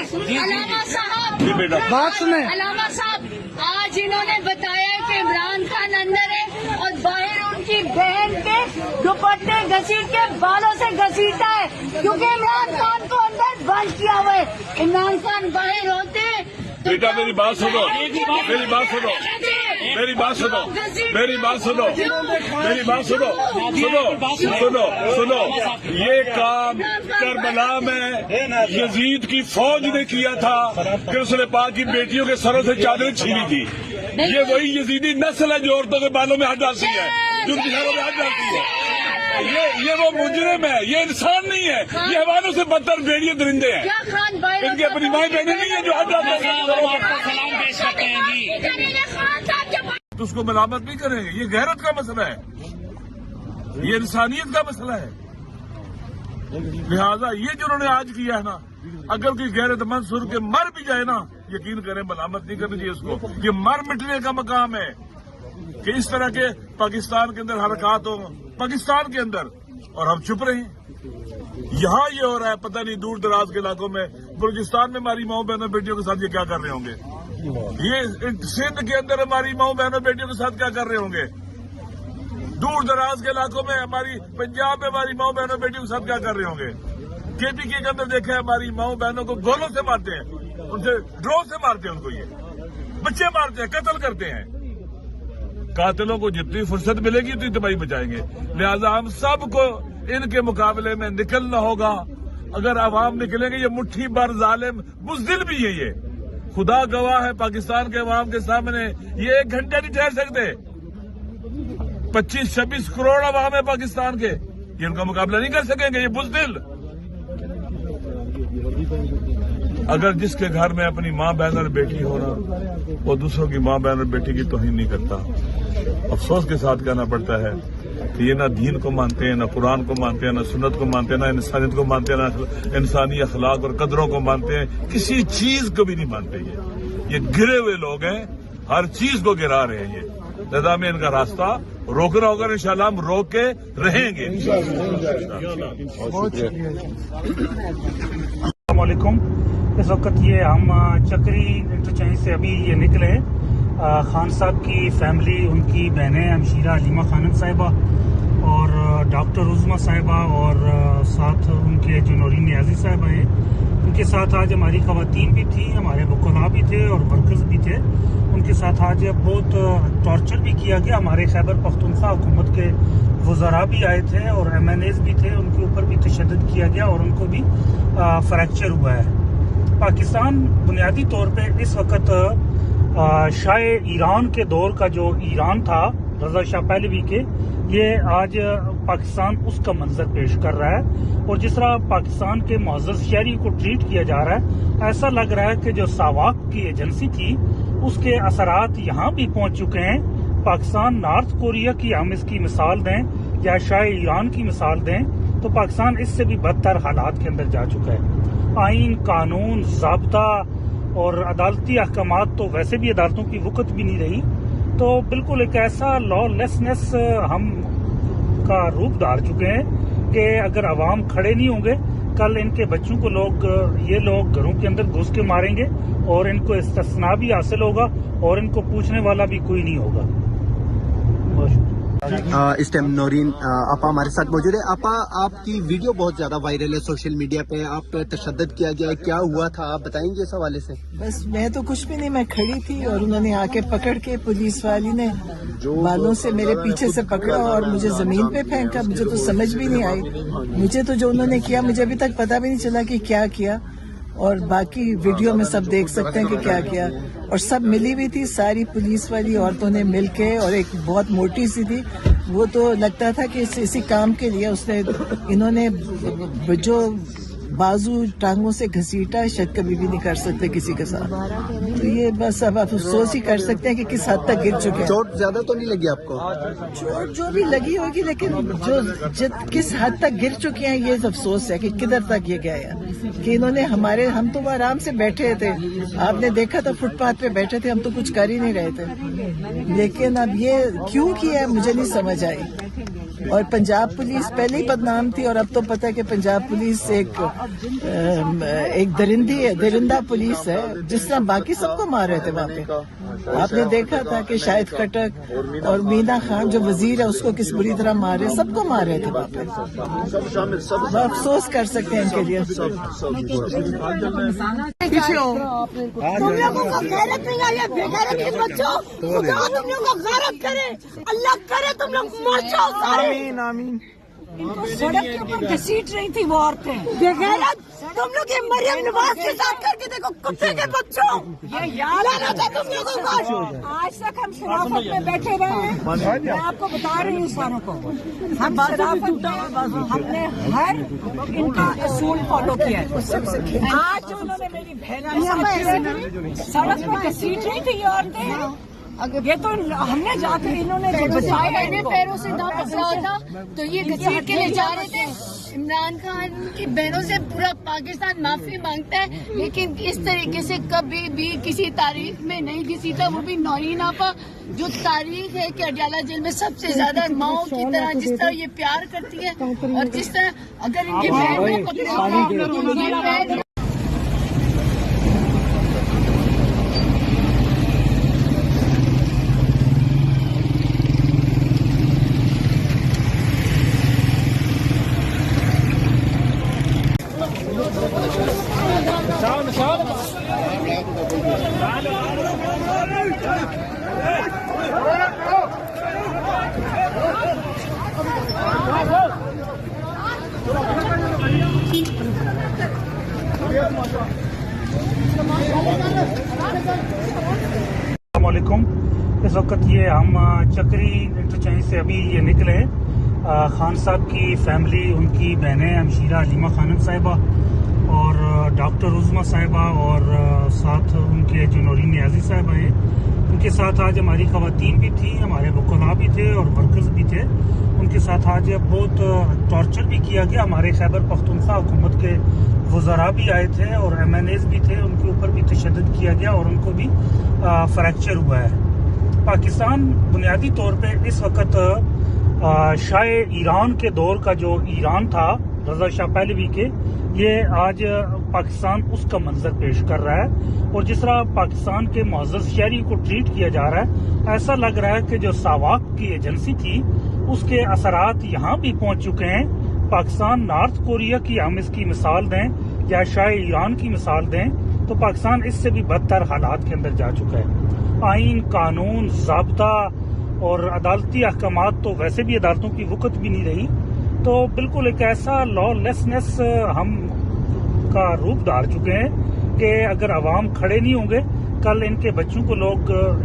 علامہ صاحب بات سنیں. علامہ صاحب آج انہوں نے بتایا کہ عمران خان اندر ہے اور باہر ان کی بہن کے دوپٹے گھسیٹ کے بالوں سے گھسیٹا ہے کیونکہ عمران خان کو اندر بند کیا ہوا ہے. عمران خان باہر ہوتے بیٹا میری بات سنو، میری بات سنو، میری بات سنو، میری بات سنو، میری بات سنو، سنو سنو سنو. یہ کام کربلا میں یزید کی فوج نے کیا تھا کہ اس نے پاک کی بیٹیوں کے سروں سے چادریں چھینی تھی. یہ وہی یزیدی نسل ہے جو عورتوں کے بالوں میں ہاتھ ڈالتی ہے، جو ان کے سروں میں ہاتھ ڈالتی ہے. یہ وہ مجرم ہے، یہ انسان نہیں ہے، یہ حیوانوں سے بدتر بھیڑیے درندے ہیں. ان کی اپنی مائیں بہنیں نہیں ہیں جو ہاتھ ڈالتے ہیں. تو اس کو ملامت نہیں کریں گے. یہ غیرت کا مسئلہ ہے، یہ انسانیت کا مسئلہ ہے. لہذا یہ جو انہوں نے آج کیا ہے نا، اگر کوئی غیرت مند سر کے مر بھی جائے نا، یقین کریں ملامت نہیں کرنی چاہیے اس کو. یہ مر مٹنے کا مقام ہے کہ اس طرح کے پاکستان کے اندر حرکات ہوں، پاکستان کے اندر، اور ہم چپ رہے ہیں. یہاں یہ ہو رہا ہے، پتہ نہیں دور دراز کے علاقوں میں، بلوچستان میں ہماری ماؤں بہنوں بیٹیوں کے ساتھ یہ کیا کر رہے ہوں گے. یہ سندھ کے اندر ہماری ماؤں بہنوں بیٹیوں کے ساتھ کیا کر رہے ہوں گے. دور دراز کے علاقوں میں ہماری پنجاب میں ہماری ماؤں بہنوں بیٹیوں کے ساتھ کیا کر رہے ہوں گے. KPK کے اندر دیکھیں ہماری ماؤں بہنوں کو گولوں سے مارتے ہیں، ان سے ڈرون سے مارتے ہیں، ان کو یہ بچے مارتے ہیں، قتل کرتے ہیں. قاتلوں کو جتنی فرصت ملے گی اتنی تباہی بچائیں گے. لہذا ہم سب کو ان کے مقابلے میں نکلنا ہوگا. اگر عوام نکلیں گے، یہ مٹھی بھر ظالم بزدل بھی ہے. یہ خدا گواہ ہے پاکستان کے عوام کے سامنے، یہ 1 گھنٹہ نہیں ٹھہر سکتے. 25-26 کروڑ عوام ہے پاکستان کے، یہ ان کا مقابلہ نہیں کر سکیں گے. یہ بزدل، اگر جس کے گھر میں اپنی ماں بہن اور بیٹی ہو نا، وہ دوسروں کی ماں بہن اور بیٹی کی توہین نہیں کرتا. افسوس کے ساتھ کہنا پڑتا ہے کہ یہ نہ دین کو مانتے ہیں، نہ قرآن کو مانتے ہیں، نہ سنت کو مانتے ہیں، نہ انسانیت کو مانتے ہیں، نہ انسانی اخلاق اور قدروں کو مانتے ہیں. کسی چیز کو بھی نہیں مانتے. یہ گرے ہوئے لوگ ہیں، ہر چیز کو گرا رہے ہیں. یہ لہذا میں ان کا راستہ روکنا ہوگا. انشاءاللہ ہم روک کے رہیں گے. السلام علیکم. اس وقت یہ ہم چکری انٹرچینج سے ابھی یہ نکلے. خان صاحب کی فیملی، ان کی بہنیں ہمشیرہ علیمہ خانم صاحبہ اور ڈاکٹر عظمیٰ صاحبہ اور ساتھ ان کے جو نورین نیازی صاحبہ ہیں، ان کے ساتھ آج ہماری خواتین بھی تھیں، ہمارے وکلاء بھی تھے اور ورکرز بھی تھے. ان کے ساتھ آج بہت ٹارچر بھی کیا گیا. ہمارے خیبر پختونخوا حکومت کے وزراء بھی آئے تھے اور MNAs بھی تھے، ان کے اوپر بھی تشدد کیا گیا اور ان کو بھی فریکچر ہوا ہے. پاکستان بنیادی طور پہ اس وقت شاہ ایران کے دور کا جو ایران تھا رضا شاہ پہلوی کے، یہ آج پاکستان اس کا منظر پیش کر رہا ہے. اور جس طرح پاکستان کے معزز شہری کو ٹریٹ کیا جا رہا ہے، ایسا لگ رہا ہے کہ جو ساواک کی ایجنسی تھی اس کے اثرات یہاں بھی پہنچ چکے ہیں. پاکستان نارتھ کوریا کی ہم اس کی مثال دیں یا شاہ ایران کی مثال دیں تو پاکستان اس سے بھی بدتر حالات کے اندر جا چکا ہے. آئین، قانون، ضابطہ اور عدالتی احکامات تو ویسے بھی عدالتوں کی وقت بھی نہیں رہی. تو بالکل ایک ایسا لا لیسنس ہم کا روپ دھار چکے ہیں کہ اگر عوام کھڑے نہیں ہوں گے، کل ان کے بچوں کو یہ لوگ گھروں کے اندر گھس کے ماریں گے اور ان کو استثناء بھی حاصل ہوگا اور ان کو پوچھنے والا بھی کوئی نہیں ہوگا. بہت شکریہ. اس ٹائم نورین آپا ہمارے ساتھ موجود ہے. آپا، آپ کی ویڈیو بہت زیادہ وائرل ہے سوشل میڈیا پہ، آپ پہ تشدد کیا گیا ہے، کیا ہوا تھا آپ بتائیں گے اس حوالے سے؟ بس میں تو کچھ بھی نہیں، میں کھڑی تھی اور انہوں نے آ کے پکڑ کے، پولیس والی نے بالوں سے میرے پیچھے سے پکڑا اور مجھے زمین پہ پھینکا. مجھے تو سمجھ بھی نہیں آئی. مجھے تو جو انہوں نے کیا مجھے ابھی تک پتا بھی نہیں چلا کہ کیا کیا. اور باقی ویڈیو میں سب دیکھ سکتے ہیں کہ کیا کیا. اور سب ملی ہوئی تھی، ساری پولیس والی عورتوں نے مل کے، اور ایک بہت موٹی سی تھی، وہ تو لگتا تھا کہ اسی کام کے لیے انہوں نے جو بازو ٹانگوں سے گھسیٹا شاید کبھی بھی نہیں کر سکتے کسی کے ساتھ. تو یہ بس اب افسوس ہی کر سکتے ہیں کہ کس حد تک گر چکے ہیں. چوٹ زیادہ تو نہیں لگی آپ کو؟ چوٹ جو بھی لگی ہوگی، لیکن کس حد تک گر چکی ہیں یہ افسوس ہے کہ کدھر تک یہ گیا ہے. کہ انہوں نے ہم تو آرام سے بیٹھے تھے، آپ نے دیکھا تھا فٹ پاتھ پہ بیٹھے تھے، ہم تو کچھ کر ہی نہیں رہے تھے. لیکن اب یہ کیوں کیا ہے مجھے نہیں سمجھ آئی. اور پنجاب پولیس پہلے ہی بدنام تھی اور اب تو پتہ ہے کہ پنجاب پولیس ایک درندہ پولیس ہے، جس طرح باقی سب کو مار رہے تھے وہاں پہ۔ آپ نے دیکھا تھا کہ شاہد خٹک اور مینا خان جو وزیر ہے اس کو کس بری طرح مار رہے، سب کو مار رہے تھے وہاں پہ۔ وہ افسوس کر سکتے ہیں ان کے لیے۔ تم لوگوں کو غیرت نہیں آئی ہے، بے غیرت کے بچوں، خدا تم لوگوں کو غیرت کرے، اللہ کرے تم لوگ مر جاؤ سارے۔ آمین آمین۔ سڑک کے اوپر گھسیٹ رہی تھی وہ عورتیں، بے غیرت۔ تم لوگ یہ مریم نواز کے ساتھ کر کے دیکھو، کتے کے بچوں، یہ یاد آنا تھا تم لوگوں کو۔ آج تک ہم شرافت میں بیٹھے رہے ہیں، میں آپ کو بتا رہی ہوں ساروں کو، ہم شرافت میں ہم نے ہر ان کا اصول فالو کیا ہے۔ آج جو انہوں نے میری بہن سڑک میں گھسیٹ رہی تھی یہ عورتیں، یہ تو ہم نے جا کے انہوں نے پیروں سے نہ پکڑا ہوتا تو یہ گھسیٹ کے لے جا رہے تھے۔ عمران خان کی بہنوں سے پورا پاکستان معافی مانگتا ہے، لیکن اس طریقے سے کبھی بھی کسی تاریخ میں نہیں گھسیٹا، وہ بھی نورین آپا جو تاریخ ہے کہ اڈیالہ جیل میں سب سے زیادہ ماؤں کی طرح جس طرح یہ پیار کرتی ہے، اور جس طرح اگر ان کی بہن کو پکڑا السلام علیکم۔ اس وقت یہ ہم چکری انٹرچینج سے ابھی یہ نکلے، خان صاحب کی فیملی، ان کی بہنیں ہمشیرہ علیمہ خانم صاحبہ اور ڈاکٹر عظمیٰ صاحبہ اور ساتھ ان کے جو نورین نیازی صاحب ہیں، ان کے ساتھ آج ہماری خواتین بھی تھیں، ہمارے وکلاء بھی تھے اور ورکرز بھی تھے۔ ان کے ساتھ آج بہت ٹارچر بھی کیا گیا، ہمارے خیبر پختونخوا حکومت کے وزراء بھی آئے تھے اور ایم این ایز بھی تھے، ان کے اوپر بھی تشدد کیا گیا اور ان کو بھی فریکچر ہوا ہے۔ پاکستان بنیادی طور پہ اس وقت شاہ ایران کے دور کا جو ایران تھا رضا شاہ پہلوی کے، یہ آج پاکستان اس کا منظر پیش کر رہا ہے، اور جس طرح پاکستان کے معزز شہری کو ٹریٹ کیا جا رہا ہے، ایسا لگ رہا ہے کہ جو ساواک کی ایجنسی تھی اس کے اثرات یہاں بھی پہنچ چکے ہیں۔ پاکستان نارتھ کوریا کی ہم اس کی مثال دیں یا شاہ ایران کی مثال دیں تو پاکستان اس سے بھی بدتر حالات کے اندر جا چکا ہے۔ آئین، قانون، ضابطہ اور عدالتی احکامات تو ویسے بھی عدالتوں کی وقت بھی نہیں رہی، تو بالکل ایک ایسا لا لیسنس ہم کا روپ دھار چکے ہیں کہ اگر عوام کھڑے نہیں ہوں گے، کل ان کے بچوں کو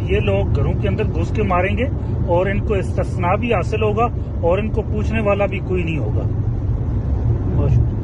یہ لوگ گھروں کے اندر گھس کے ماریں گے اور ان کو استثناء بھی حاصل ہوگا اور ان کو پوچھنے والا بھی کوئی نہیں ہوگا۔ بہت شکریہ۔